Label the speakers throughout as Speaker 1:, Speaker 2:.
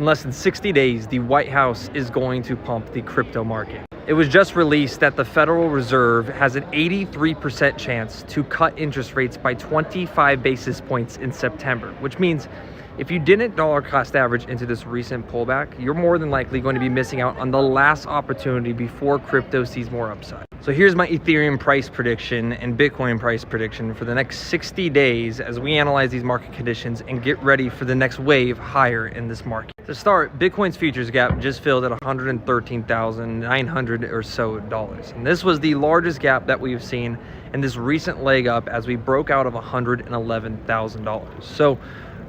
Speaker 1: less than 60 days, the White House is going to pump the crypto market. It was just released that the Federal Reserve has an 83% chance to cut interest rates by 25 basis points in September, which means if you didn't dollar cost average into this recent pullback, you're more than likely going to be missing out on the last opportunity before crypto sees more upside. So here's my Ethereum price prediction and Bitcoin price prediction for the next 60 days as we analyze these market conditions and get ready for the next wave higher in this market. To start, Bitcoin's futures gap just filled at $113,900 or so dollars. And this was the largest gap that we've seen in this recent leg up as we broke out of $111,000. So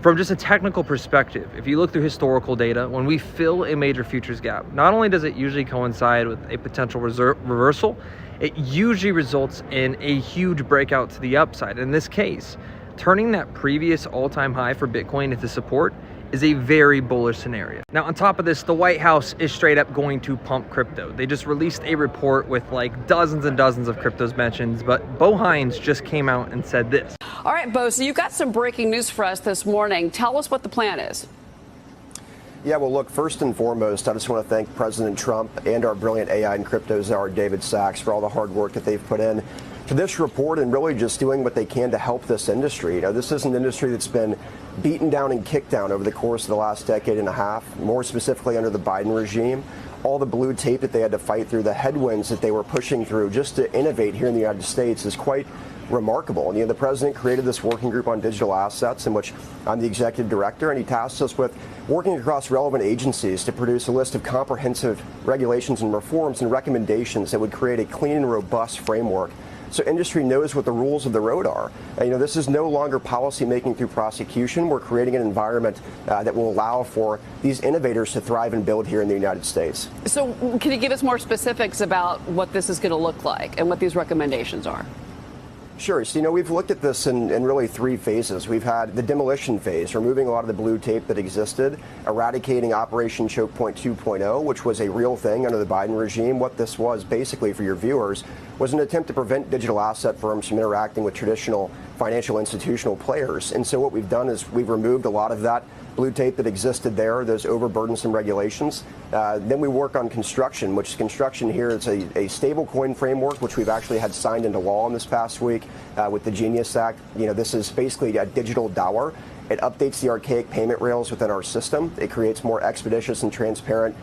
Speaker 1: from just a technical perspective, if you look through historical data, when we fill a major futures gap, not only does it usually coincide with a potential reversal, it usually results in a huge breakout to the upside. In this case, turning that previous all-time high for Bitcoin into support is a very bullish scenario. Now, on top of this, the White House is straight up going to pump crypto. They just released a report with like dozens and dozens of cryptos mentioned, but Bo Hines just came out and said this.
Speaker 2: All right, Bo, so you've got some breaking news for us this morning. Tell us what the plan is.
Speaker 3: Yeah, well, look, first and foremost, I just want to thank President Trump and our brilliant AI and crypto czar, David Sachs, for all the hard work that they've put in to this report and really just doing what they can to help this industry. You know, this is an industry that's been beaten down and kicked down over the course of the last decade and a half, more specifically under the Biden regime. All the blue tape that they had to fight through, the headwinds that they were pushing through just to innovate here in the United States is quite remarkable. And, you know, the president created this working group on digital assets in which I'm the executive director, and he tasked us with working across relevant agencies to produce a list of comprehensive regulations and reforms and recommendations that would create a clean and robust framework so industry knows what the rules of the road are. You know, this is no longer policy making through prosecution. We're creating an environment that will allow for these innovators to thrive and build here in the United States. So
Speaker 2: can you give us more specifics about what this is going to look like and what these recommendations are?
Speaker 3: Sure. So, you know, we've looked at this in really three phases. We've had the demolition phase, removing a lot of the blue tape that existed, eradicating Operation Choke Point 2.0, which was a real thing under the Biden regime. What this was, basically, for your viewers, was an attempt to prevent digital asset firms from interacting with traditional financial institutional players. And so what we've done is we've removed a lot of that blue tape that existed there, those overburdensome regulations. Then we work on construction, which construction here is a stable coin framework, which we've actually had signed into law in this past week with the Genius Act. You know, this is basically a digital dollar. It updates the archaic payment rails within our system. It creates more expeditious and transparent,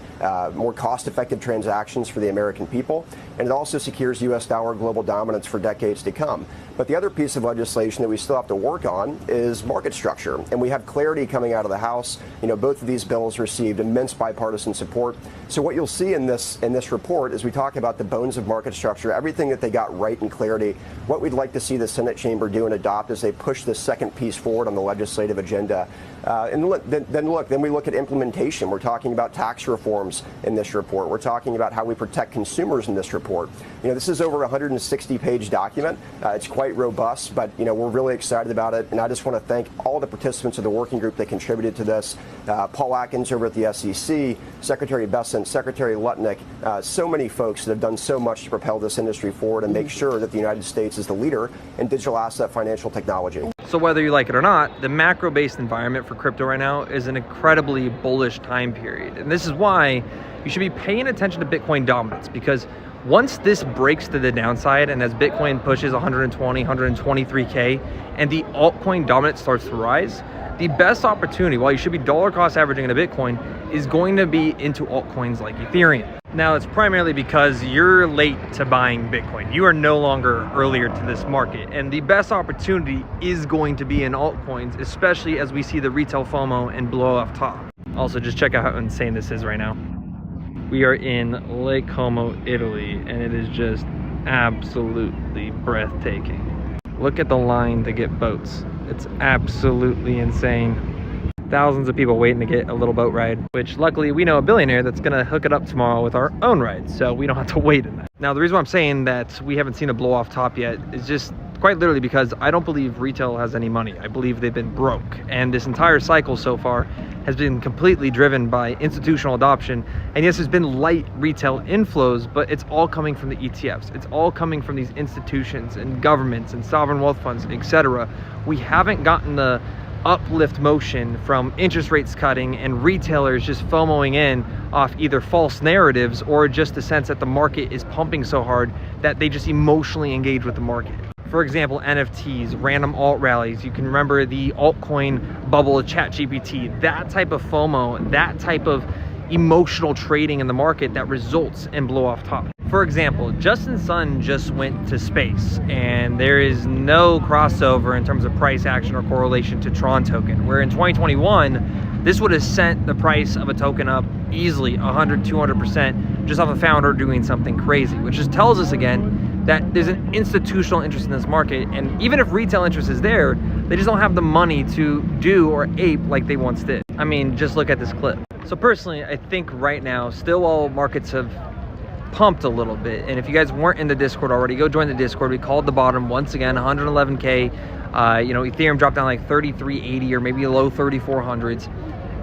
Speaker 3: more cost-effective transactions for the American people. And it also secures U.S. dollar global dominance for decades to come. But the other piece of legislation that we still have to work on is market structure. And we have clarity coming out of the House. You know, both of these bills received immense bipartisan support. So what you'll see in this report is we talk about the bones of market structure, everything that they got right in clarity, what we'd like to see the Senate chamber do and adopt as they push this second piece forward on the legislative agenda. Then we look at implementation. We're talking about tax reforms in this report. We're talking about how we protect consumers in this report. You know, this is over a 160-page document. It's quite robust, but, you know, we're really excited about it. And I just want to thank all the participants of the working group that contributed to this. Paul Atkins over at the SEC, Secretary Bessent, Secretary Lutnick, so many folks that have done so much to propel this industry forward and make sure that the United States is the leader in digital asset financial technology.
Speaker 1: So whether you like it or not, the macro-based environment for crypto right now is an incredibly bullish time period. And this is why you should be paying attention to Bitcoin dominance, because once this breaks to the downside and as Bitcoin pushes 120, 123K and the altcoin dominance starts to rise, the best opportunity, while you should be dollar cost averaging into Bitcoin, is going to be into altcoins like Ethereum. Now, it's primarily because you're late to buying Bitcoin. You are no longer earlier to this market. And the best opportunity is going to be in altcoins, especially as we see the retail FOMO and blow off top. Also, just check out how insane this is right now. We are in Lake Como, Italy, and it is just absolutely breathtaking. Look at the line to get boats. It's absolutely insane. Thousands of people waiting to get a little boat ride, which luckily we know a billionaire that's gonna hook it up tomorrow with our own ride, so we don't have to wait in that. Now, the reason why I'm saying that we haven't seen a blow off top yet is just quite literally because I don't believe retail has any money. I believe they've been broke, and this entire cycle so far has been completely driven by institutional adoption. And yes, there's been light retail inflows, but it's all coming from the ETFs. It's all coming from these institutions and governments and sovereign wealth funds, etc. We haven't gotten the uplift motion from interest rates cutting and retailers just FOMOing in off either false narratives or just the sense that the market is pumping so hard that they just emotionally engage with the market. For example, NFTs, random alt rallies. You can remember the altcoin bubble of ChatGPT. That type of FOMO, that type of emotional trading in the market that results in blow off top. For example, Justin Sun just went to space, and there is no crossover in terms of price action or correlation to Tron token, where in 2021, this would have sent the price of a token up easily 100, 200% just off a founder doing something crazy, which just tells us again that there's an institutional interest in this market, and even if retail interest is there, they just don't have the money to do or ape like they once did. I mean, just look at this clip. So personally, I think right now, still while markets have pumped a little bit, and if you guys weren't in the Discord already, go join the Discord. We called the bottom once again, 111K. Ethereum dropped down like 3380 or maybe low 3400s.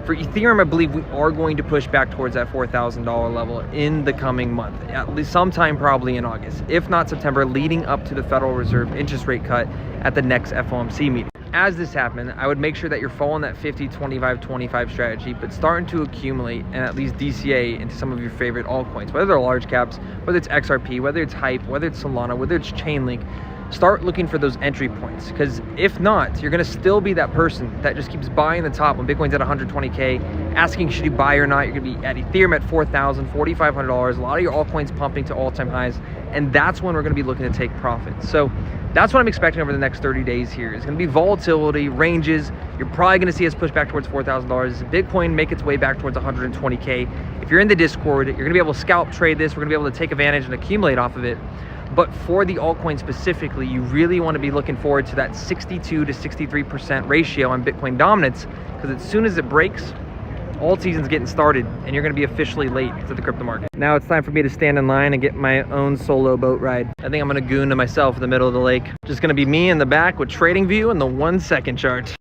Speaker 1: For Ethereum, I believe we are going to push back towards that $4,000 level in the coming month, at least sometime probably in August, if not September, leading up to the Federal Reserve interest rate cut at the next FOMC meeting. As this happened, I would make sure that you're following that 50-25-25 strategy, but starting to accumulate and at least DCA into some of your favorite altcoins, whether they're large caps, whether it's XRP, whether it's Hype, whether it's Solana, whether it's Chainlink. Start looking for those entry points, because if not, you're going to still be that person that just keeps buying the top when Bitcoin's at 120K, asking should you buy or not. You're going to be at Ethereum at $4,000, $4,500, a lot of your altcoins pumping to all-time highs, and that's when we're going to be looking to take profits. So that's what I'm expecting over the next 30 days here. It's going to be volatility, ranges. You're probably going to see us push back towards $4,000. Bitcoin make its way back towards 120K. If you're in the Discord, you're going to be able to scalp trade this. We're going to be able to take advantage and accumulate off of it. But for the altcoin specifically, you really want to be looking forward to that 62 to 63% ratio on Bitcoin dominance, because as soon as it breaks, alt season's getting started and you're going to be officially late to the crypto market. Now it's time for me to stand in line and get my own solo boat ride. I think I'm going to goon to myself in the middle of the lake. Just going to be me in the back with trading view and the 1 second chart.